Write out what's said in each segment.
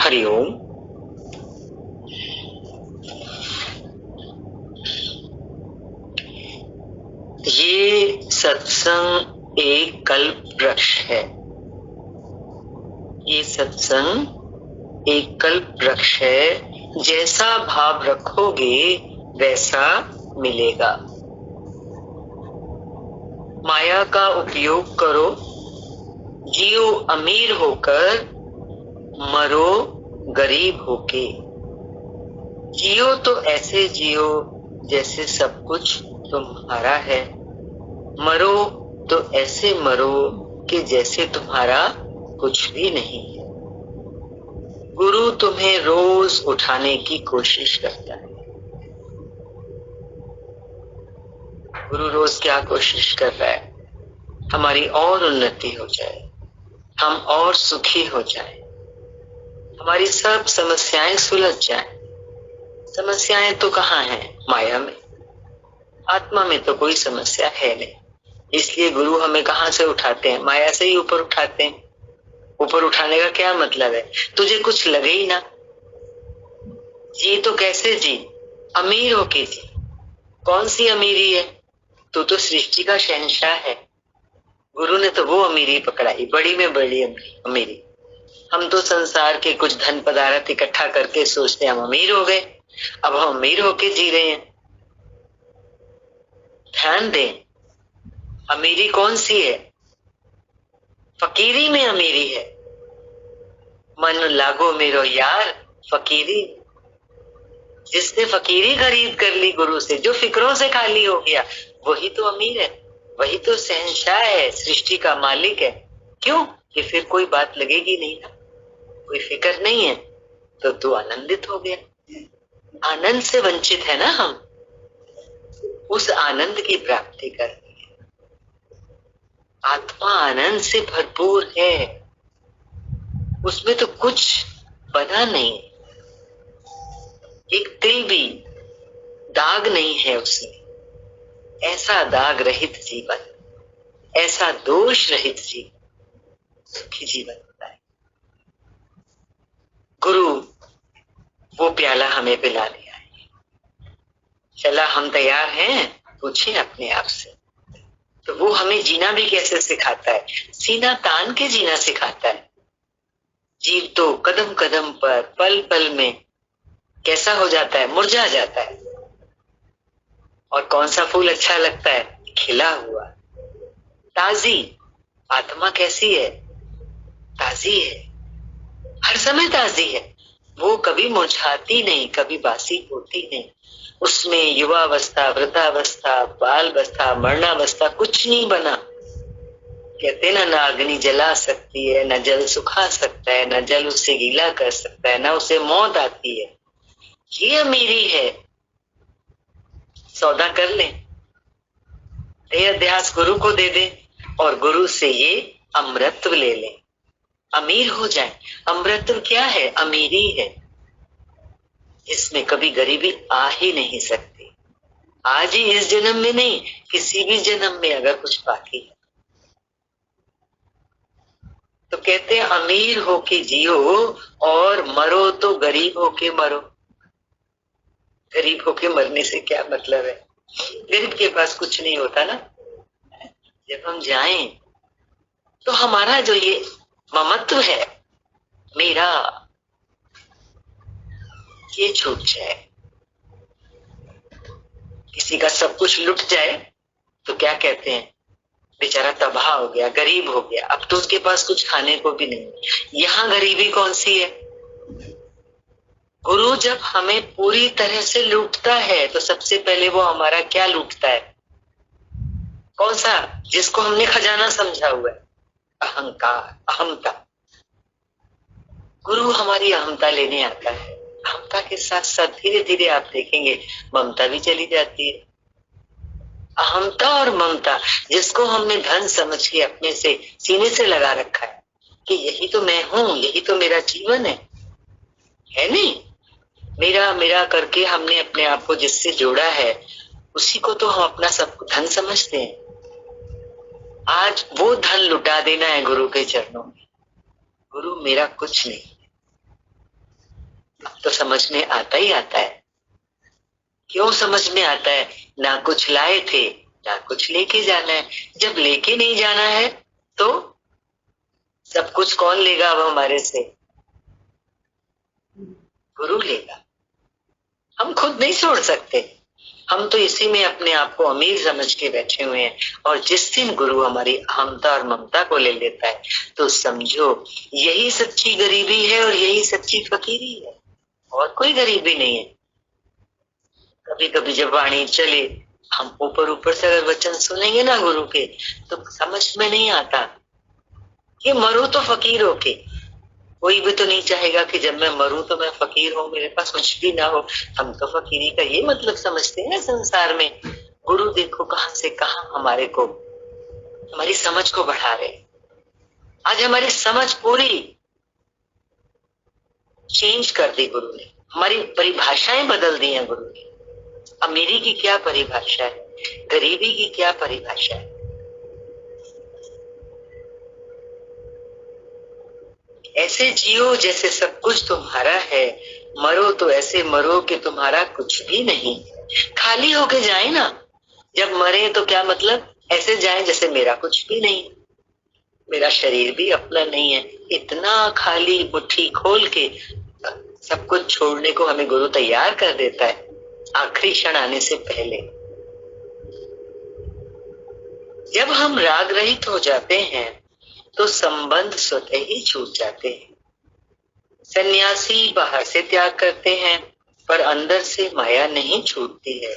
हरिओम। ये सत्संग एक कल्प वृक्ष है। ये सत्संग एक कल्प वृक्ष है। जैसा भाव रखोगे वैसा मिलेगा। माया का उपयोग करो, जियो अमीर होकर, मरो गरीब होके। जियो तो ऐसे जियो जैसे सब कुछ तुम्हारा है, मरो तो ऐसे मरो कि जैसे तुम्हारा कुछ भी नहीं है। गुरु तुम्हें रोज उठाने की कोशिश करता है। गुरु रोज क्या कोशिश कर रहा है? हमारी और उन्नति हो जाए, हम और सुखी हो जाए, हमारी सब समस्याएं सुलझ जाए। समस्याएं तो कहाँ हैं? माया में। आत्मा में तो कोई समस्या है नहीं। इसलिए गुरु हमें कहाँ से उठाते हैं? माया से ही ऊपर उठाते हैं। ऊपर उठाने का क्या मतलब है? तुझे कुछ लगे ही ना। जी तो कैसे जी? अमीर होके जी। कौन सी अमीरी है? तू तो सृष्टि का शहंशाह है। गुरु ने तो वो अमीरी पकड़ाई, बड़ी में बड़ी अमीरी। हम तो संसार के कुछ धन पदार्थ इकट्ठा करके सोचते हैं हम अमीर हो गए। अब हम अमीर होके जी रहे हैं। ध्यान दें, अमीरी कौन सी है? फकीरी में अमीरी है। मन लागो मेरो यार फकीरी। जिसने फकीरी खरीद कर ली गुरु से, जो फिक्रों से खाली हो गया, वही तो अमीर है, वही तो शहंशाह है, सृष्टि का मालिक है। क्यों? कि फिर कोई बात लगेगी नहीं ना, कोई फिक्र नहीं है, तो तू आनंदित हो गया। आनंद से वंचित है ना हम, उस आनंद की प्राप्ति करनी है। आत्मा आनंद से भरपूर है, उसमें तो कुछ बना नहीं, एक तिल भी दाग नहीं है उसमें। ऐसा दाग रहित जीवन, ऐसा दोष रहित जीवन सुखी जीवन होता है। गुरु वो प्याला हमें पिला दिया है। चला हम तैयार हैं? पूछे अपने आप से। तो वो हमें जीना भी कैसे सिखाता है? सीना तान के जीना सिखाता है। जीव तो कदम कदम पर, पल पल में कैसा हो जाता है? मुरझा जाता है। और कौन सा फूल अच्छा लगता है? खिला हुआ, ताजी। आत्मा कैसी है? ताजी है, हर समय ताजी है। वो कभी मुरझाती नहीं, कभी बासी होती नहीं। उसमें युवावस्था, वृद्धावस्था, बाल अवस्था, मरणावस्था कुछ नहीं बना। कहते ना अग्नि जला सकती है, न जल सुखा सकता है, न जल उससे गीला कर सकता है, न उसे मौत आती है। ये अमीरी है। सौदा कर ले, अध्यास गुरु को दे दे और गुरु से ये अमृतत्व ले ले, अमीर हो जाए। अमृतत्व क्या है? अमीरी है, जिसमें कभी गरीबी आ ही नहीं सकती। आज ही इस जन्म में नहीं, किसी भी जन्म में अगर कुछ बाकी है तो कहते हैं अमीर होके जियो और मरो तो गरीब होके मरो। गरीब होके मरने से क्या मतलब है? गरीब के पास कुछ नहीं होता ना। जब हम जाएं तो हमारा जो ये ममत्व है, मेरा, ये छूट जाए। किसी का सब कुछ लुट जाए तो क्या कहते हैं? बेचारा तबाह हो गया, गरीब हो गया। अब तो उसके पास कुछ खाने को भी नहीं। यहाँ गरीबी कौन सी है? गुरु जब हमें पूरी तरह से लूटता है तो सबसे पहले वो हमारा क्या लूटता है? कौन सा? जिसको हमने खजाना समझा हुआ है, अहंकार, अहमता। गुरु हमारी अहमता लेने आता है। अहमता के साथ साथ धीरे धीरे आप देखेंगे ममता भी चली जाती है। अहमता और ममता, जिसको हमने धन समझ के अपने से सीने से लगा रखा है कि यही तो मैं हूं, यही तो मेरा जीवन है नहीं? मेरा मेरा करके हमने अपने आप को जिससे जोड़ा है, उसी को तो हम अपना सब धन समझते हैं। आज वो धन लुटा देना है गुरु के चरणों में। गुरु मेरा कुछ नहीं, अब तो समझ में आता ही आता है। क्यों समझ में आता है? ना कुछ लाए थे, ना कुछ लेके जाना है। जब लेके नहीं जाना है तो सब कुछ कौन लेगा अब हमारे से? गुरु लेगा। हम खुद नहीं छोड़ सकते। हम तो इसी में अपने आप को अमीर समझ के बैठे हुए हैं। और जिस दिन गुरु हमारी अहमता और ममता को ले लेता है तो समझो यही सच्ची गरीबी है और यही सच्ची फकीरी है, और कोई गरीबी नहीं है। कभी कभी जब वाणी चले, हम ऊपर ऊपर से अगर वचन सुनेंगे ना गुरु के, तो समझ में नहीं आता कि मरो तो फकीर होके। कोई भी तो नहीं चाहेगा कि जब मैं मरूं तो मैं फकीर हूं, मेरे पास कुछ भी ना हो। हम तो फकीरी का ये मतलब समझते हैं संसार में। गुरु देखो कहां से कहां हमारे को, हमारी समझ को बढ़ा रहे। आज हमारी समझ पूरी चेंज कर दी गुरु ने, हमारी परिभाषाएं बदल दी हैं गुरु ने। अमीरी की क्या परिभाषा है, गरीबी की क्या परिभाषा है। ऐसे जियो जैसे सब कुछ तुम्हारा है, मरो तो ऐसे मरो कि तुम्हारा कुछ भी नहीं। खाली होके जाए ना, जब मरे तो क्या मतलब, ऐसे जाए जैसे मेरा कुछ भी नहीं, मेरा शरीर भी अपना नहीं है। इतना खाली मुट्ठी खोल के सब कुछ छोड़ने को हमें गुरु तैयार कर देता है आखिरी क्षण आने से पहले। जब हम राग रहित हो जाते हैं तो संबंध स्वतः ही छूट जाते हैं। सन्यासी बाहर से त्याग करते हैं पर अंदर से माया नहीं छूटती है।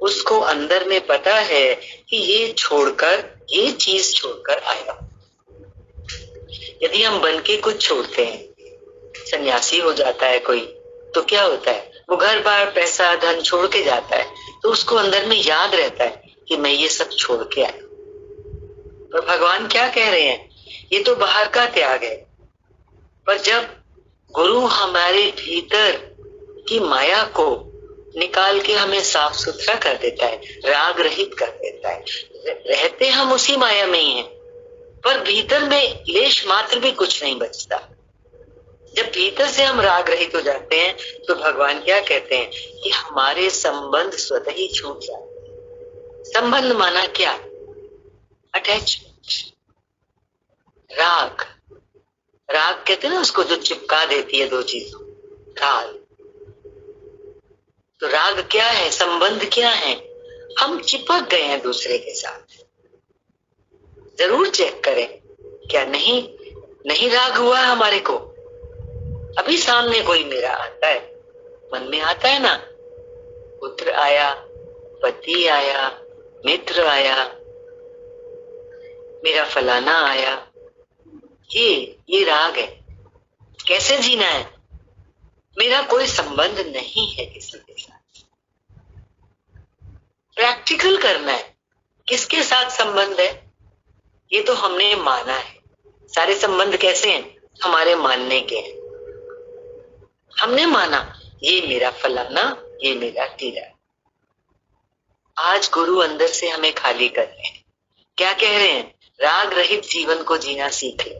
उसको अंदर में पता है कि ये छोड़कर, ये चीज छोड़कर आया। यदि हम बन के कुछ छोड़ते हैं, सन्यासी हो जाता है कोई, तो क्या होता है, वो घर बार पैसा धन छोड़ के जाता है, तो उसको अंदर में याद रहता है कि मैं ये सब छोड़ के आया। पर भगवान क्या कह रहे हैं, ये तो बाहर का त्याग है, पर जब गुरु हमारे भीतर की माया को निकाल के हमें साफ सुथरा कर देता है, राग रहित कर देता है। रहते हम उसी माया में ही हैं, पर भीतर में लेश मात्र भी कुछ नहीं बचता। जब भीतर से हम राग रहित हो जाते हैं तो भगवान क्या कहते हैं कि हमारे संबंध स्वतः ही छूट जाते हैं। संबंध माना क्या? अटैचमेंट, राग। राग कहते हैं ना उसको जो चिपका देती है दो चीजों, राग। तो राग क्या है, संबंध क्या है? हम चिपक गए हैं दूसरे के साथ। जरूर चेक करें, क्या नहीं राग हुआ है हमारे को? अभी सामने कोई मेरा आता है, मन में आता है ना, पुत्र आया, पति आया, मित्र आया, मेरा फलाना आया, ये राग है। कैसे जीना है? मेरा कोई संबंध नहीं है किसी के साथ। प्रैक्टिकल करना है। किसके साथ संबंध है? ये तो हमने माना है। सारे संबंध कैसे हैं? हमारे मानने के हैं। हमने माना ये मेरा फलाना, ये मेरा टीरा। आज गुरु अंदर से हमें खाली कर रहे हैं। क्या कह रहे हैं? राग रहित जीवन को जीना सीख ले।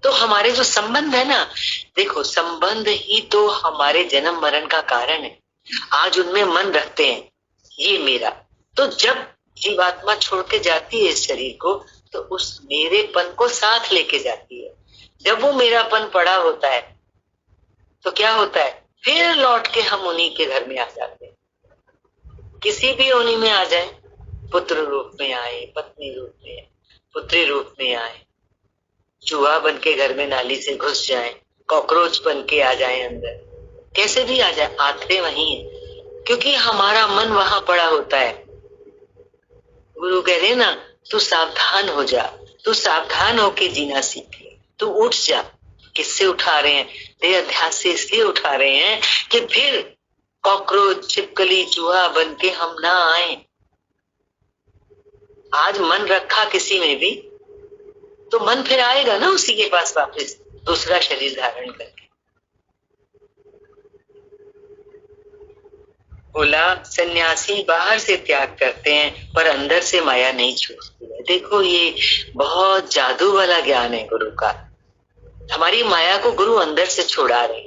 तो हमारे जो संबंध है ना, देखो संबंध ही तो हमारे जन्म मरण का कारण है। आज उनमें मन रखते हैं ये मेरा, तो जब जीवात्मा छोड़ के जाती है इस शरीर को, तो उस मेरेपन को साथ लेके जाती है। जब वो मेरापन पड़ा होता है तो क्या होता है, फिर लौट के हम उन्हीं के घर में आ जाते हैं। किसी भी योनि में आ जाए, पुत्र रूप में आए, पत्नी रूप में, पुत्री रूप में आए, चूहा बन के घर में नाली से घुस जाए, कॉकरोच बन के आ जाए अंदर, कैसे भी आ जाए, आते वही है, क्योंकि हमारा मन वहां पड़ा होता है। गुरु कह रहे ना, तू सावधान हो जा, तू सावधान होके जीना सीख ले, तू उठ जा। किससे उठा रहे हैं? देह अध्यास से इसलिए उठा रहे हैं कि फिर कॉकरोच, छिपकली, चूहा बन के हम ना आए। आज मन रखा किसी में भी तो मन फिर आएगा ना उसी के पास वापस, दूसरा शरीर धारण करके। बोला सन्यासी बाहर से त्याग करते हैं पर अंदर से माया नहीं छूटती है। देखो ये बहुत जादू वाला ज्ञान है गुरु का। हमारी माया को गुरु अंदर से छुड़ा रहे।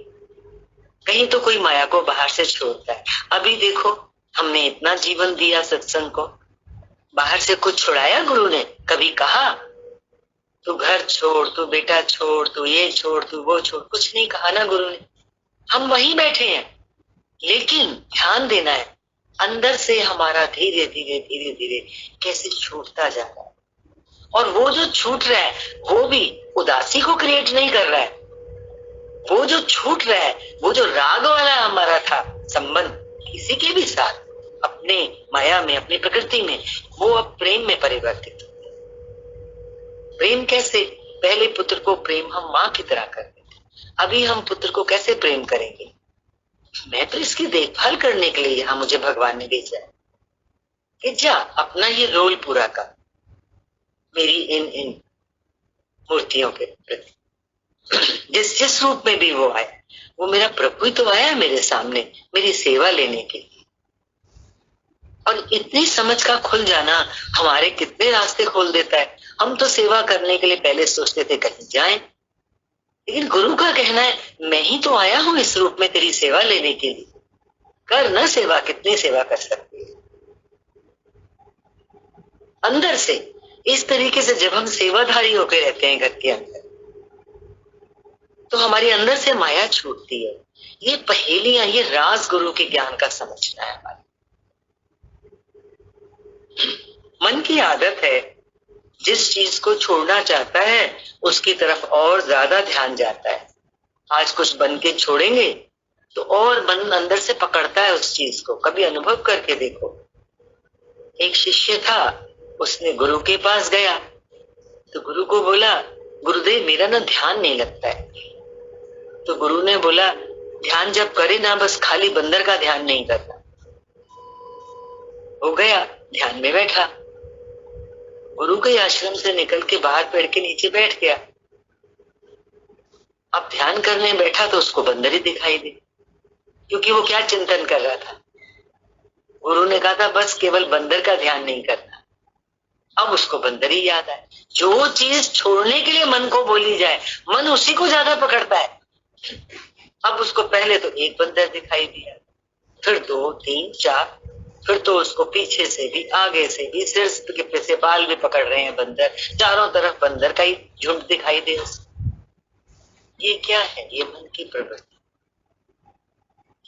कहीं तो कोई माया को बाहर से छोड़ता है। अभी देखो, हमने इतना जीवन दिया सत्संग को, बाहर से कुछ छुड़ाया गुरु ने? कभी कहा तू घर छोड़, तू बेटा छोड़, तू ये छोड़, तू वो छोड़? कुछ नहीं कहा ना गुरु ने। हम वहीं बैठे हैं, लेकिन ध्यान देना है अंदर से हमारा धीरे धीरे धीरे धीरे कैसे छूटता जा रहा है। और वो जो छूट रहा है वो भी उदासी को क्रिएट नहीं कर रहा है। वो जो छूट रहा है, वो जो राग वाला हमारा था संबंध किसी के भी साथ, अपने माया में, अपनी प्रकृति में, वो अब प्रेम में परिवर्तित हो। प्रेम कैसे? पहले पुत्र को प्रेम हम माँ की तरह करते थे, अभी हम पुत्र को कैसे प्रेम करेंगे? मैं तो इसकी देखभाल करने के लिए यहाँ मुझे भगवान ने भेजा है कि जा अपना ये रोल पूरा कर मेरी इन मूर्तियों के प्रति। जिस जिस रूप में भी वो आया, वो मेरा प्रभु ही तो आया मेरे सामने मेरी सेवा लेने के लिए। और इतनी समझ का खुल जाना हमारे कितने रास्ते खोल देता है। हम तो सेवा करने के लिए पहले सोचते थे कहीं जाएं, लेकिन गुरु का कहना है मैं ही तो आया हूं इस रूप में तेरी सेवा लेने के लिए। कर ना सेवा, कितनी सेवा कर सकते हैं अंदर से। इस तरीके से जब हम सेवाधारी होकर रहते हैं घर के अंदर, तो हमारी अंदर से माया छूटती है। ये पहेलियां, ये राज गुरु के ज्ञान का समझना है। हमारे मन की आदत है, जिस चीज को छोड़ना चाहता है उसकी तरफ और ज्यादा ध्यान जाता है। आज कुछ बन के छोड़ेंगे तो और मन अंदर से पकड़ता है उस चीज को। कभी अनुभव करके देखो। एक शिष्य था, उसने गुरु के पास गया तो गुरु को बोला गुरुदेव मेरा ना ध्यान नहीं लगता है। तो गुरु ने बोला ध्यान जब करे ना, बस खाली बंदर का ध्यान नहीं करना। हो गया, ध्यान में बैठा, गुरु के आश्रम से निकल के बाहर पेड़ के नीचे बैठ गया। अब ध्यान करने बैठा तो उसको बंदर ही दिखाई दे, क्योंकि वो क्या चिंतन कर रहा था। गुरु ने कहा था बस केवल बंदर का ध्यान नहीं करना। अब उसको बंदर ही याद आए। जो चीज छोड़ने के लिए मन को बोली जाए, मन उसी को ज्यादा पकड़ता है। अब उसको पहले तो एक बंदर दिखाई दिया, फिर 2, 3, 4, फिर तो उसको पीछे से भी, आगे से भी, सिर से बाल भी पकड़ रहे हैं बंदर। चारों तरफ बंदर का ही झुंड दिखाई दे उसको। ये क्या है? ये मन की प्रवृत्ति।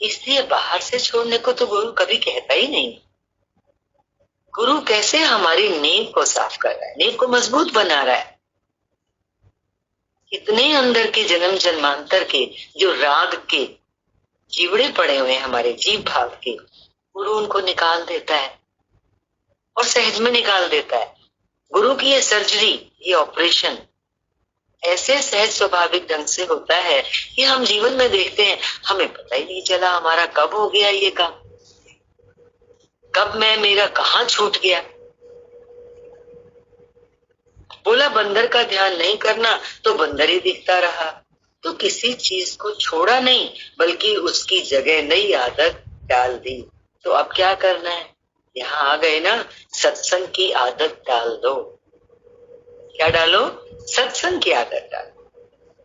इसलिए बाहर से छोड़ने को तो गुरु कभी कहता ही नहीं। गुरु कैसे हमारी नींव को साफ कर रहा है, नींव को मजबूत बना रहा है। इतने अंदर के जन्म जन्मांतर के जो राग के जीवड़े पड़े हुए हैं हमारे जीव भाव के, गुरु उनको निकाल देता है और सहज में निकाल देता है। गुरु की ये सर्जरी, ये ऑपरेशन ऐसे सहज स्वाभाविक ढंग से होता है कि हम जीवन में देखते हैं, हमें पता ही नहीं चला हमारा कब हो गया ये काम, कब मेरा कहाँ छूट गया। बोला बंदर का ध्यान नहीं करना तो बंदर ही दिखता रहा। तो किसी चीज को छोड़ा नहीं, बल्कि उसकी जगह नई आदत डाल दी। तो अब क्या करना है? यहाँ आ गए ना, सत्संग की आदत डाल दो। क्या डालो? सत्संग की आदत डालो।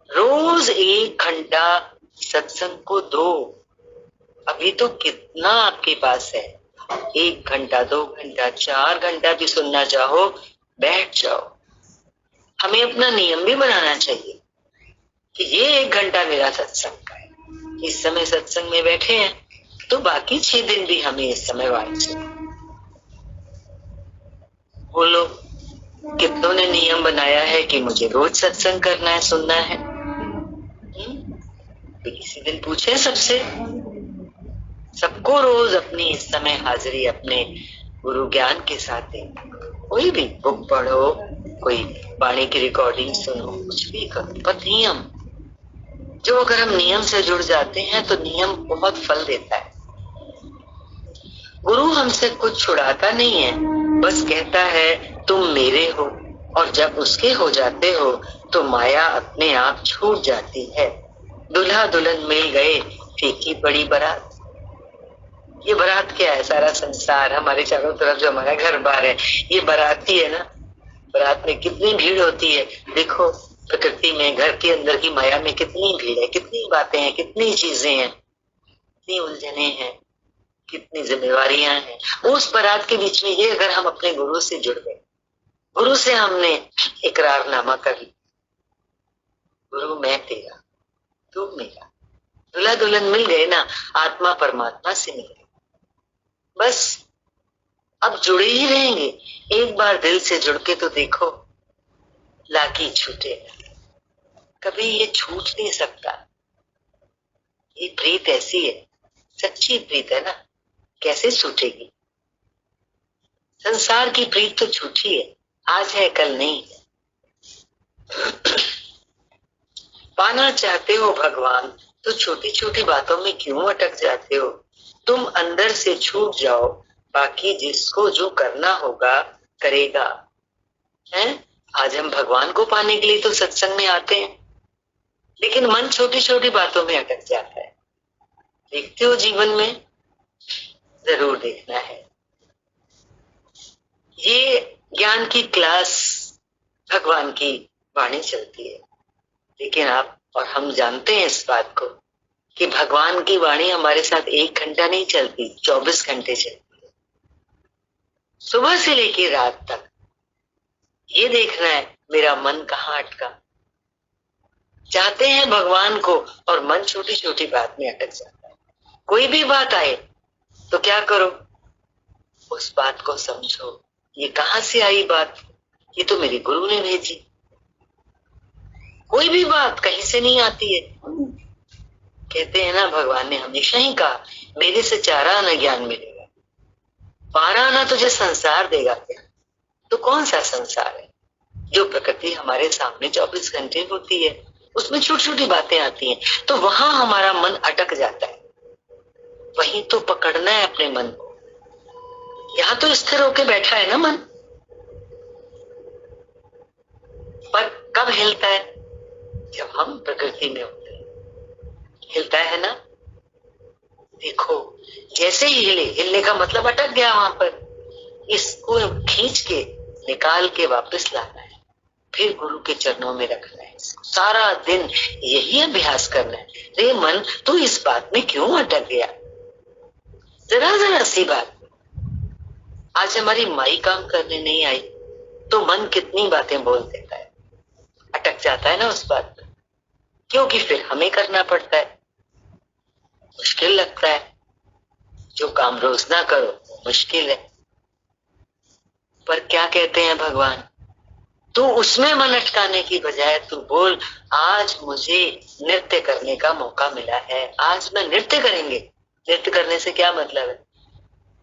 रोज 1 घंटा सत्संग को दो। अभी तो कितना आपके पास है, 1 घंटा, 2 घंटा, 4 घंटा भी सुनना चाहो बैठ जाओ। हमें अपना नियम भी बनाना चाहिए कि ये 1 घंटा मेरा सत्संग का है। इस समय सत्संग में बैठे हैं तो बाकी 6 दिन भी हमें इस समय वांछित। बोलो कितनों ने नियम बनाया है कि मुझे रोज सत्संग करना है, सुनना है। तो किसी दिन पूछे सबसे, सबको रोज अपनी इस समय हाजिरी अपने गुरु ज्ञान के साथ दें। कोई भी बुक पढ़ो, कोई वाणी की रिकॉर्डिंग सुनो, कुछ भी करो, पर नियम। जो अगर हम नियम से जुड़ जाते हैं तो नियम बहुत फल देता है। गुरु हमसे कुछ छुड़ाता नहीं है, बस कहता है तुम मेरे हो, और जब उसके हो जाते हो तो माया अपने आप छूट जाती है। दुल्हा दुल्हन मिल गए, फीकी पड़ी बारात। ये बारात क्या है? सारा संसार, हमारे चारों तरफ जो हमारा घर बार है, ये बाराती है ना। बारात में कितनी भीड़ होती है। देखो प्रकृति में, घर के अंदर की माया में कितनी भीड़ है, कितनी बातें हैं, कितनी चीजें हैं। कितनी उलझने हैं, कितनी जिम्मेवारियां हैं। उस बारात के बीच में ये अगर हम अपने गुरु से जुड़ गए, गुरु से हमने इकरारनामा कर लिया, गुरु मैं तेरा तू मेरा, दूल्हा दुल्हन मिल गए ना, आत्मा परमात्मा से मिल गए, बस अब जुड़े ही रहेंगे। एक बार दिल से जुड़ के तो देखो, लागी छूटेगा, कभी ये छूट नहीं सकता। ये प्रीत ऐसी है, सच्ची प्रीत है ना, कैसे छूटेगी। संसार की प्रीत तो छूटी है, आज है कल नहीं है। पाना चाहते हो भगवान तो छोटी छोटी बातों में क्यों अटक जाते हो। तुम अंदर से छूट जाओ, बाकी जिसको जो करना होगा करेगा। हैं? आज हम भगवान को पाने के लिए तो सत्संग में आते हैं, लेकिन मन छोटी छोटी बातों में अटक जाता है। देखते हो जीवन में, जरूर देखना है। ये ज्ञान की क्लास, भगवान की वाणी चलती है, लेकिन आप और हम जानते हैं इस बात को कि भगवान की वाणी हमारे साथ 1 घंटा नहीं चलती, 24 घंटे चलती है, सुबह से लेकर रात तक। ये देखना है मेरा मन कहाँ अटका। चाहते हैं भगवान को और मन छोटी छोटी बात में अटक जाता है। कोई भी बात आए तो क्या करो, उस बात को समझो, ये कहाँ से आई बात, ये तो मेरे गुरु ने भेजी। कोई भी बात कहीं से नहीं आती है। कहते हैं ना, भगवान ने हमेशा ही कहा, मेरे से चारा आना ज्ञान मिलेगा, 12 आना तुझे संसार देगा क्या। तो कौन सा संसार है? जो प्रकृति हमारे सामने 24 घंटे होती है, उसमें छोटी छोटी बातें आती हैं, तो वहां हमारा मन अटक जाता है। वहीं तो पकड़ना है अपने मन को। यहाँ तो स्थिर होके बैठा है ना मन, पर कब हिलता है? जब हम प्रकृति में होते हैं, हिलता है ना। देखो, जैसे ही हिले, हिलने का मतलब अटक गया वहां पर, इसको खींच के निकाल के वापस लाना है, फिर गुरु के चरणों में रखना है। सारा दिन यही अभ्यास करना है। रे मन, तू इस बात में क्यों अटक गया? जरा जरा सी बात। आज हमारी माई काम करने नहीं आई तो मन कितनी बातें बोल देता है, अटक जाता है ना उस बात पर, क्योंकि फिर हमें करना पड़ता है, मुश्किल लगता है। जो काम रोज ना करो मुश्किल है, पर क्या कहते हैं भगवान, तू उसमें मन अटकाने की बजाय तू बोल, आज मुझे नृत्य करने का मौका मिला है, आज मैं नृत्य करेंगे। नृत्य करने से क्या मतलब है?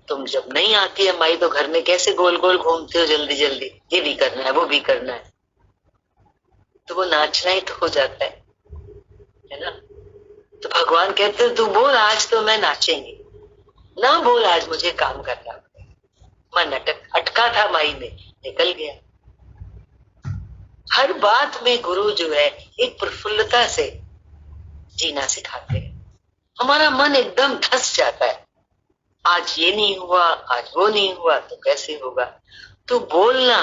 तुम जब नहीं आती है माई तो घर में कैसे गोल गोल घूमते हो, जल्दी जल्दी, ये भी करना है वो भी करना है, तो वो नाचना ही तो हो जाता है ना। तो भगवान कहते हैं, तू बोल आज तो मैं नाचेंगे, ना बोल आज मुझे काम करना। मन अटका था माई में, निकल गया। हर बात में गुरु जो है एक प्रफुल्लता से जीना सिखाते हैं। हमारा मन एकदम धस जाता है, आज ये नहीं हुआ, आज वो नहीं हुआ, तो कैसे होगा। तो बोलना,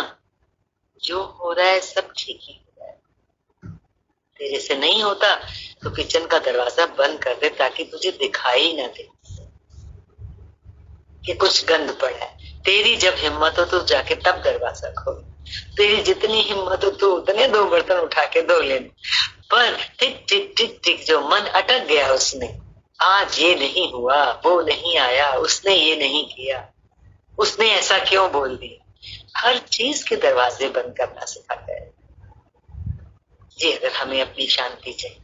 जो हो रहा है सब ठीक ही हो रहा है। तेरे से नहीं होता तो किचन का दरवाजा बंद कर दे, ताकि तुझे दिखाई ना दे कि कुछ गंद पड़ा है। तेरी जब हिम्मत हो तो जाके तब दरवाजा खोल, तेरी जितनी हिम्मत हो तो उतने 2 बर्तन उठा के धो लेने। पर टिक टिक टिक टिक जो मन अटक गया उसमें, आज ये नहीं हुआ, वो नहीं आया, उसने ये नहीं किया, उसने ऐसा क्यों बोल दिया, हर चीज के दरवाजे बंद करना सिखाता है जी। अगर हमें अपनी शांति चाहिए,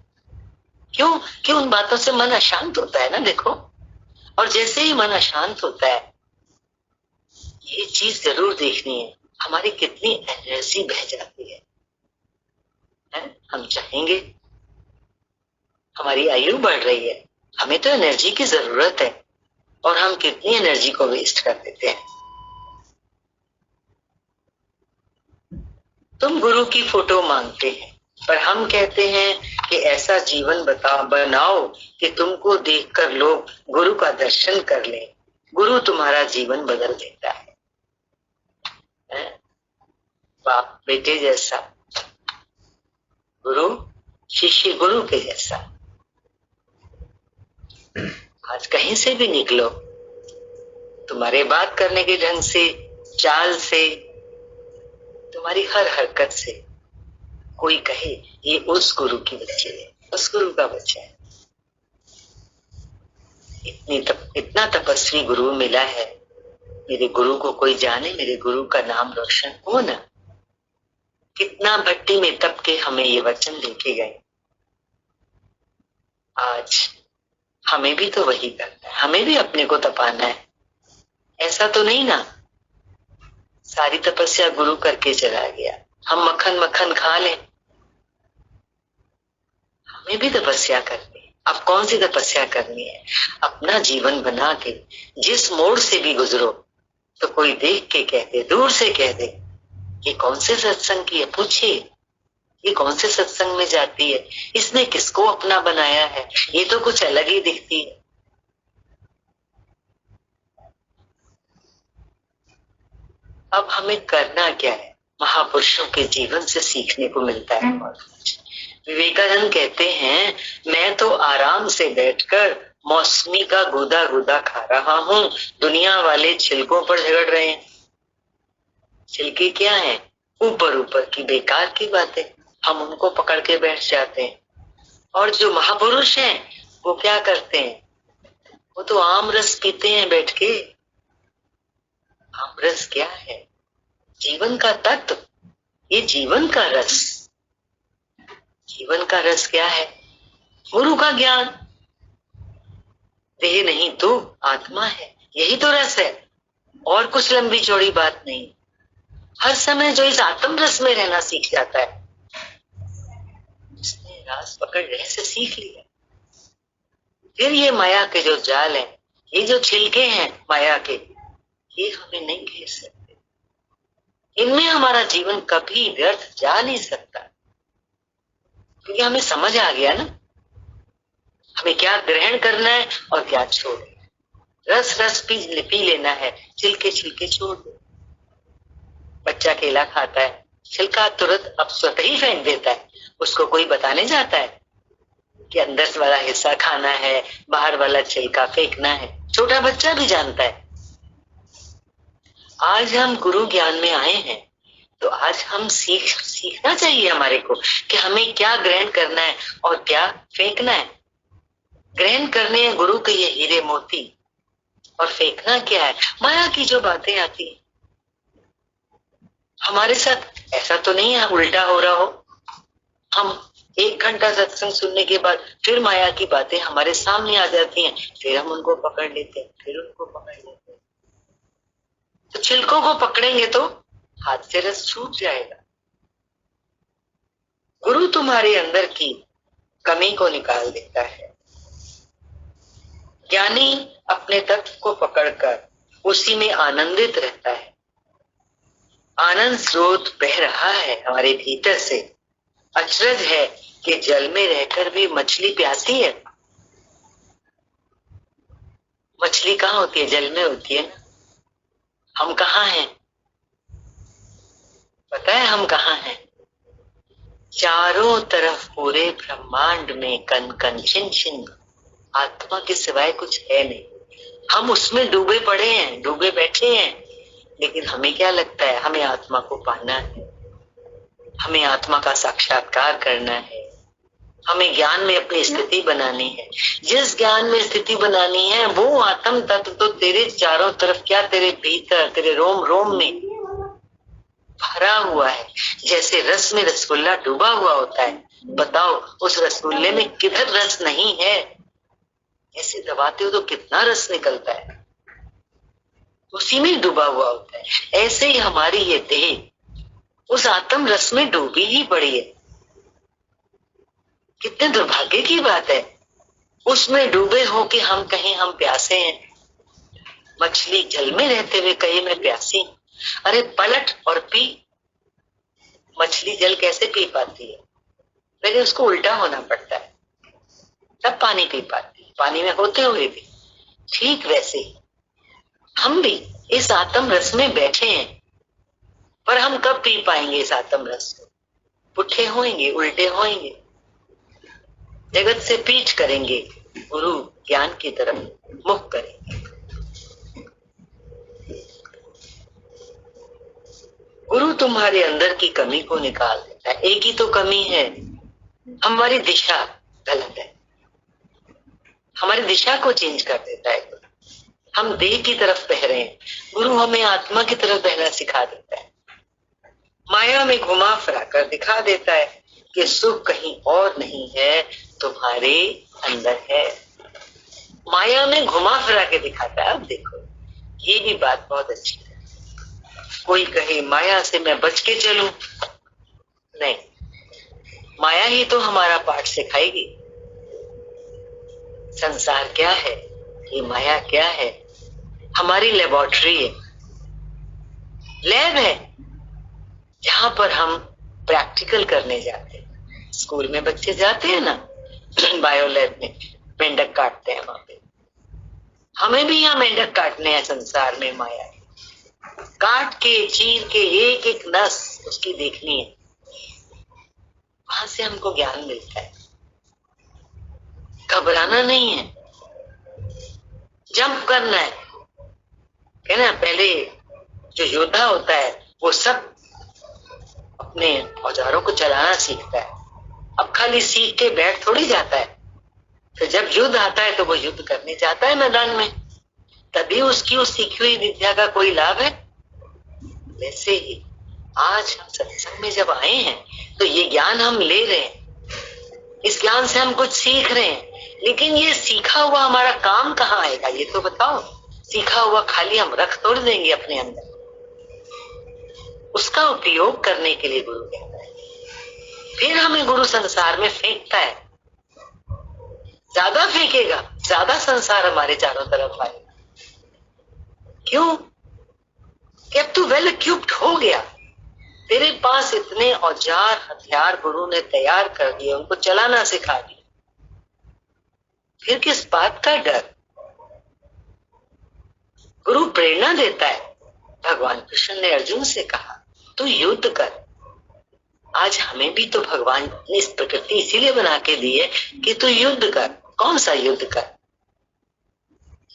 क्यों उन बातों से मन अशांत होता है ना, देखो। और जैसे ही मन अशांत होता है, ये चीज जरूर देखनी है, हमारी कितनी एनर्जी बह जाती है। हम चाहेंगे, हमारी आयु बढ़ रही है, हमें तो एनर्जी की जरूरत है, और हम कितनी एनर्जी को वेस्ट कर देते हैं। तुम गुरु की फोटो मांगते हैं, पर हम कहते हैं कि ऐसा जीवन बनाओ कि तुमको देखकर लोग गुरु का दर्शन कर लें। गुरु तुम्हारा जीवन बदल देता है। बाप बेटे जैसा, गुरु शिष्य गुरु के जैसा। आज कहीं से भी निकलो, तुम्हारे बात करने के ढंग से, चाल से, तुम्हारी हर हरकत से कोई कहे ये उस गुरु की बच्ची है, उस गुरु का बच्चा है। इतना तपस्वी गुरु मिला है। मेरे गुरु को कोई जाने, मेरे गुरु का नाम रोशन हो ना। कितना भट्टी में तप के हमें ये वचन लेके गए। आज हमें भी तो वही करना है, हमें भी अपने को तपाना है। ऐसा तो नहीं ना सारी तपस्या गुरु करके चला गया, हम मक्खन मक्खन खा लें। हमें भी तपस्या करनी है। अब कौन सी तपस्या करनी है? अपना जीवन बना के जिस मोड़ से भी गुजरो तो कोई देख के कह दे, दूर से कह दे, ये कौन से सत्संग की है? पूछिए, ये कौन से सत्संग में जाती है? इसने किसको अपना बनाया है? ये तो कुछ अलग ही दिखती है। अब हमें करना क्या है? महापुरुषों के जीवन से सीखने को मिलता है बहुत कुछ। विवेकानंद कहते हैं, मैं तो आराम से बैठकर मौसमी का गुदा गुदा खा रहा हूँ, दुनिया वाले छिलकों पर झगड़ रहे हैं। छिलके क्या है? ऊपर ऊपर की बेकार की बातें, हम उनको पकड़ के बैठ जाते हैं। और जो महापुरुष हैं वो क्या करते हैं? वो तो आम रस पीते हैं बैठ के। आम रस क्या है? जीवन का तत्व, ये जीवन का रस। जीवन का रस क्या है? गुरु का ज्ञान। देह नहीं तो आत्मा है, यही तो रस है, और कुछ लंबी चौड़ी बात नहीं। हर समय जो इस आत्म रस में रहना सीख जाता है, उसने रास पकड़ रहस्य सीख लिया। फिर ये माया के जो जाल है, ये जो छिलके हैं माया के, ये हमें नहीं घेर सकते। इनमें हमारा जीवन कभी व्यर्थ जा नहीं सकता, क्योंकि हमें समझ आ गया ना हमें क्या ग्रहण करना है और क्या छोड़ना है। रस रस पी लेना है, छिलके छिलके छोड़ दो। बच्चा केला खाता है, छिलका तुरंत अब स्वतः ही फेंक देता है। उसको कोई बताने जाता है कि अंदर वाला हिस्सा खाना है, बाहर वाला छिलका फेंकना है। छोटा बच्चा भी जानता है। आज हम गुरु ज्ञान में आए हैं तो आज हम सीखना चाहिए हमारे को कि हमें क्या ग्रहण करना है और क्या फेंकना है। ग्रहण करने हैं गुरु के ये हीरे मोती, और फेंकना क्या है? माया की जो बातें आती है। हमारे साथ ऐसा तो नहीं है उल्टा हो रहा हो। हम 1 घंटा सत्संग सुनने के बाद फिर माया की बातें हमारे सामने आ जाती हैं, फिर हम उनको पकड़ लेते हैं, फिर उनको पकड़ लेते हैं। तो छिलकों को पकड़ेंगे तो हाथ से रस छूट जाएगा। गुरु तुम्हारे अंदर की कमी को निकाल देता है। ज्ञानी अपने तत्व को पकड़कर उसी में आनंदित रहता है। आनंद स्रोत बह रहा है हमारे भीतर से। अचरज है कि जल में रहकर भी मछली प्यासी है। मछली कहाँ होती है? जल में होती है ना। हम कहाँ हैं? पता है हम कहाँ हैं? चारों तरफ पूरे ब्रह्मांड में कन कन छिन छिन आत्मा के सिवाय कुछ है नहीं। हम उसमें डूबे पड़े हैं, डूबे बैठे हैं। लेकिन हमें क्या लगता है? हमें आत्मा को पाना है, हमें आत्मा का साक्षात्कार करना है, हमें ज्ञान में अपनी स्थिति बनानी है। जिस ज्ञान में स्थिति बनानी है वो आत्म तत्व तो तेरे चारों तरफ, क्या तेरे भीतर, तेरे रोम रोम में भरा हुआ है। जैसे रस में रसगुल्ला डूबा हुआ होता है, बताओ उस रसगुल्ले में किधर रस नहीं है? ऐसे दबाते हो तो कितना रस निकलता है, उसी में डूबा हुआ होता है। ऐसे ही हमारी ये देह उस आत्म रस में डूबी ही पड़ी है। कितने दुर्भाग्य की बात है, उसमें डूबे हो कि हम कहें हम प्यासे हैं। मछली जल में रहते हुए कहे मैं प्यासी। अरे पलट और पी। मछली जल कैसे पी पाती है? पहले उसको उल्टा होना पड़ता है, तब पानी पी पाती है, पानी में होते हुए भी। ठीक वैसे ही हम भी इस आत्म रस में बैठे हैं, पर हम कब पी पाएंगे इस आत्म रस को? पुट्ठे होएंगे, उल्टे होएंगे, जगत से पीठ करेंगे, गुरु ज्ञान की तरफ मुख करेंगे। गुरु तुम्हारे अंदर की कमी को निकाल देता है। एक ही तो कमी है, हमारी दिशा गलत है, हमारी दिशा को चेंज कर देता है गुरु। हम देह की तरफ बह रहे हैं, गुरु हमें आत्मा की तरफ बहना सिखा देता है। माया में घुमा फिरा कर दिखा देता है कि सुख कहीं और नहीं है, तुम्हारे अंदर है। माया में घुमा फिरा के दिखाता है। अब देखो, ये भी बात बहुत अच्छी है। कोई कहे माया से मैं बच के चलूं, नहीं, माया ही तो हमारा पाठ सिखाएगी। संसार क्या है, ये माया क्या है? हमारी लेबोरेटरी है, लैब है, जहां पर हम प्रैक्टिकल करने जाते हैं। स्कूल में बच्चे जाते हैं ना, बायो लैब में मेंढक काटते हैं, वहां पे हमें भी यहाँ मेंढक काटने हैं। संसार में माया है, काट के चीर के एक एक नस उसकी देखनी है, वहां से हमको ज्ञान मिलता है। घबराना नहीं है, जंप करना है ना। पहले जो योद्धा होता है वो सब अपने औजारों को चलाना सीखता है। अब खाली सीख के बैठ थोड़ी जाता है। तो जब युद्ध आता है तो वो युद्ध करने जाता है मैदान में, तभी उसकी उस सीखी हुई विद्या का कोई लाभ है। वैसे ही आज हम सत्संग में जब आए हैं तो ये ज्ञान हम ले रहे हैं, इस ज्ञान से हम कुछ सीख रहे हैं, लेकिन ये सीखा हुआ हमारा काम कहाँ आएगा, ये तो बताओ। सीखा हुआ खाली हम रख तोड़ देंगे अपने अंदर, उसका उपयोग करने के लिए गुरु कहता है। फिर हमें गुरु संसार में फेंकता है, ज्यादा फेंकेगा, ज्यादा संसार हमारे चारों तरफ आएगा। क्यों? कि अब तू वेल इक्विप्ड हो गया, तेरे पास इतने औजार हथियार गुरु ने तैयार कर दिए, उनको चलाना सिखा दिया। फिर किस बात का डर? गुरु प्रेरणा देता है। भगवान कृष्ण ने अर्जुन से कहा तू युद्ध कर। आज हमें भी तो भगवान ने इस प्रकृति इसीलिए बना के दी है कि तू युद्ध कर। कौन सा युद्ध कर?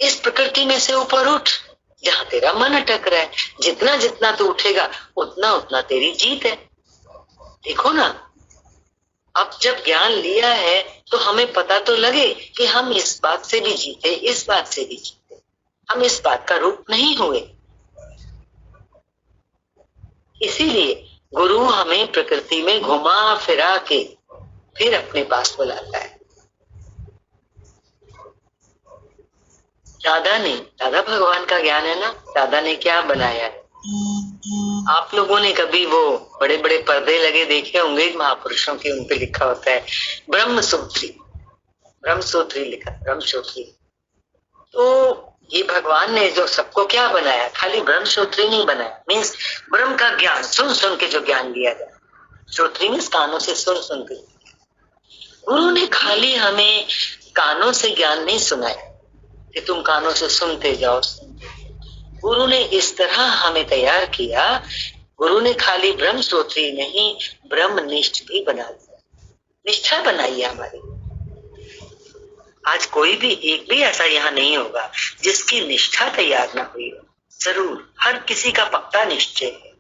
इस प्रकृति में से ऊपर उठ, जहां तेरा मन अटक रहा है। जितना जितना तू उठेगा उतना उतना तेरी जीत है। देखो ना, अब जब ज्ञान लिया है तो हमें पता तो लगे कि हम इस बात से भी जीते, इस बात से भी जीते, हम इस बात का रूप नहीं हुए। इसीलिए गुरु हमें प्रकृति में घुमा फिरा के फिर अपने पास बुलाता है। दादा भगवान का ज्ञान है ना। दादा ने क्या बनाया है? आप लोगों ने कभी वो बड़े बड़े पर्दे लगे देखे होंगे महापुरुषों के, उन पे लिखा होता है ब्रह्मसूत्री, ब्रह्मसूत्री लिखा, ब्रह्मसूत्री। तो ये भगवान ने जो सबको क्या बनाया, खाली ब्रह्मसूत्री नहीं बनाया, मीन्स ब्रह्म का ज्ञान सुन सुन के जो ज्ञान लिया जाए। श्रोत्री मीन्स कानों से सुन सुन के। गुरु ने खाली हमें कानों से ज्ञान नहीं सुनाया कि तुम कानों से सुनते जाओ। गुरु ने इस तरह हमें तैयार किया। गुरु ने खाली ब्रह्मसूत्री नहीं, ब्रह्मनिष्ठ भी बना दिया, निष्ठा बनाई है हमारी। आज कोई भी एक भी ऐसा यहाँ नहीं होगा जिसकी निष्ठा तैयार ना हुई हो। जरूर हर किसी का पक्का निश्चय है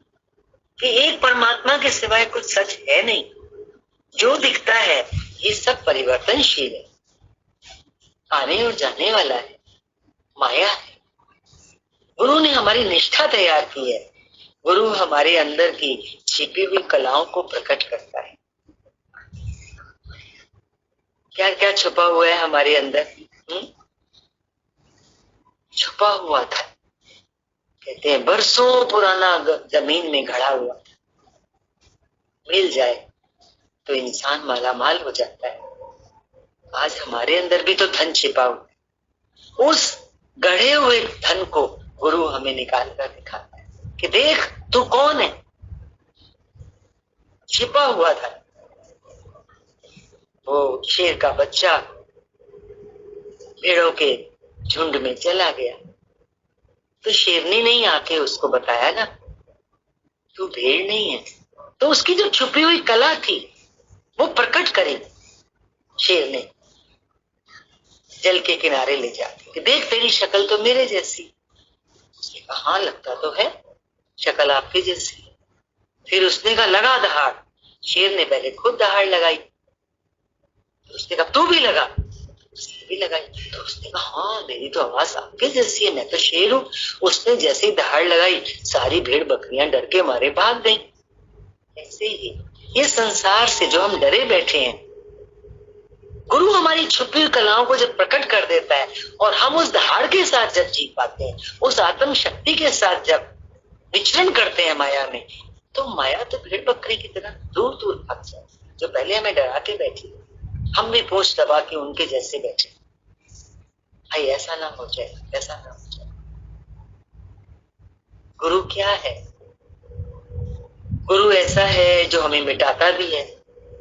कि एक परमात्मा के सिवाय कुछ सच है नहीं। जो दिखता है ये सब परिवर्तनशील है, आने और जाने वाला है, माया है। गुरु ने हमारी निष्ठा तैयार की है। गुरु हमारे अंदर की छिपी हुई कलाओं को प्रकट करता है। क्या क्या छुपा हुआ है हमारे अंदर? छुपा हुआ था, कहते हैं बरसों पुराना जमीन में गड़ा हुआ था, मिल जाए तो इंसान मालामाल हो जाता है। आज हमारे अंदर भी तो धन छिपा हुआ है। उस गढ़े हुए धन को गुरु हमें निकाल कर दिखाता है कि देख तू कौन है। छिपा हुआ था। वो शेर का बच्चा भेड़ों के झुंड में चला गया तो शेरनी नहीं आके उसको बताया ना तू भेड़ नहीं है, तो उसकी जो छुपी हुई कला थी वो प्रकट करी शेर ने। जल के किनारे ले जाके कि देख तेरी शक्ल तो मेरे जैसी। उसने कहा हाँ लगता तो है, शक्ल आपकी जैसी। फिर उसने कहा लगा दहाड़। शेर ने पहले खुद दहाड़ लगाई, उसने कहा तू भी लगा, उसने भी लगाई। तो उसने कहा हाँ मेरी तो आवाज आपके जैसी है, मैं तो शेर हूं। उसने जैसे ही दहाड़ लगाई, सारी भेड़ बकरियां डर के मारे भाग गई। ऐसे ही ये संसार से जो हम डरे बैठे हैं, गुरु हमारी छुपी हुई कलाओं को जब प्रकट कर देता है और हम उस दहाड़ के साथ जब जी पाते हैं, उस आत्म शक्ति के साथ जब विचरण करते हैं माया में, तो माया तो भेड़ बकरी की तरह दूर दूर भाग जाती है। जो पहले हमें डरा के बैठी, हम भी पूंछ दबा के उनके जैसे बैठे, भाई ऐसा ना हो जाए, ऐसा ना हो जाए। गुरु क्या है? गुरु ऐसा है जो हमें मिटाता भी है।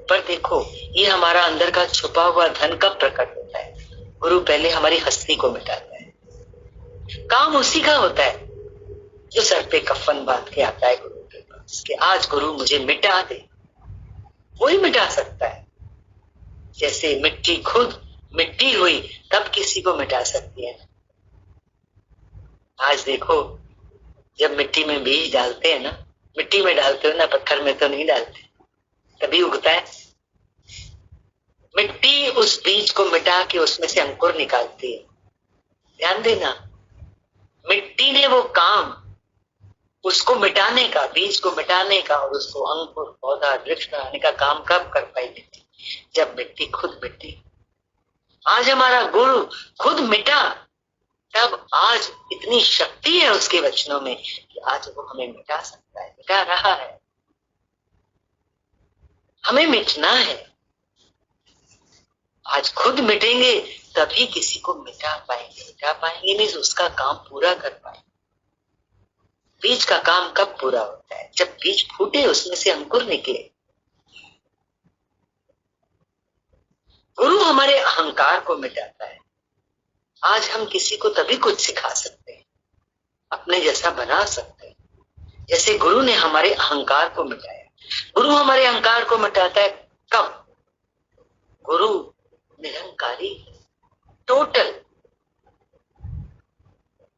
पर देखो ये हमारा अंदर का छुपा हुआ धन कब प्रकट होता है? गुरु पहले हमारी हस्ती को मिटाता है। काम उसी का होता है जो सर पे कफन बांध के आता है गुरु के पास कि आज गुरु मुझे मिटा दे। वही मिटा सकता है। जैसे मिट्टी खुद मिट्टी हुई तब किसी को मिटा सकती है। आज देखो जब मिट्टी में बीज डालते हैं ना, मिट्टी में डालते हो ना, पत्थर में तो नहीं डालते, तभी उगता है। मिट्टी उस बीज को मिटा के उसमें से अंकुर निकालती है। ध्यान देना, मिट्टी ने वो काम उसको मिटाने का, बीज को मिटाने का और उसको अंकुर पौधा वृक्ष बनाने का काम कब कर पाई मिट्टी? जब मिट्टी खुद मिटी। आज हमारा गुरु खुद मिटा, तब आज इतनी शक्ति है उसके वचनों में कि आज वो हमें मिटा सकता है, मिटा रहा है। हमें मिटना है। आज खुद मिटेंगे तभी किसी को मिटा पाएंगे। मिटा पाएंगे मीन्स उसका काम पूरा कर पाएंगे। बीज का काम कब पूरा होता है? जब बीज फूटे, उसमें से अंकुर निकले। गुरु हमारे अहंकार को मिटाता है। आज हम किसी को तभी कुछ सिखा सकते हैं, अपने जैसा बना सकते हैं, जैसे गुरु ने हमारे अहंकार को मिटाया। गुरु हमारे अहंकार को मिटाता है कब? गुरु निरंकारी, टोटल,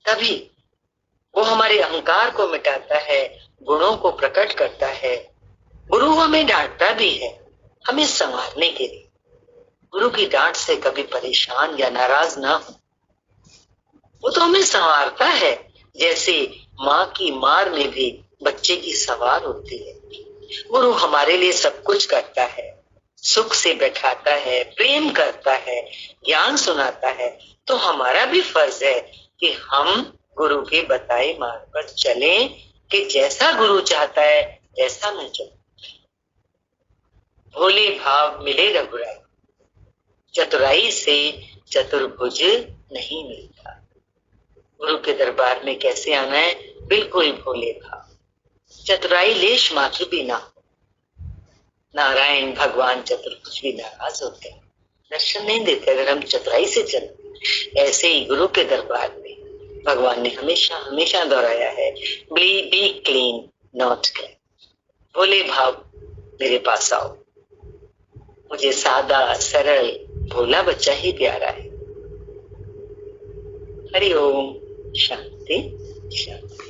तभी वो हमारे अहंकार को मिटाता है, गुणों को प्रकट करता है। गुरु हमें डांटता भी है, हमें संवारने के लिए। गुरु की डांट से कभी परेशान या नाराज ना हो, वो तो हमें संवारता है। जैसे माँ की मार में भी बच्चे की सवार होती है। गुरु हमारे लिए सब कुछ करता है, सुख से बैठाता है, प्रेम करता है, ज्ञान सुनाता है। तो हमारा भी फर्ज है कि हम गुरु के बताए मार्ग पर चलें कि जैसा गुरु चाहता है वैसा मैं चलूं। भोले भाव मिले रघुराई, चतुराई से चतुर्भुज नहीं मिलता। गुरु के दरबार में कैसे आना है? बिल्कुल भोले भाव, चतुराई लेश मात्र भी ना हो। नारायण भगवान चतुर्भुज भी नाराज होते हैं, दर्शन नहीं देते अगर हम चतुराई से चलते। ऐसे ही गुरु के दरबार में भगवान ने हमेशा हमेशा दोहराया है, बी क्लीन नॉट क्लीन। भोले भाव मेरे पास आओ, मुझे सादा सरल भोला बच्चा ही प्यारा है। हरि ओम, शांति शांति।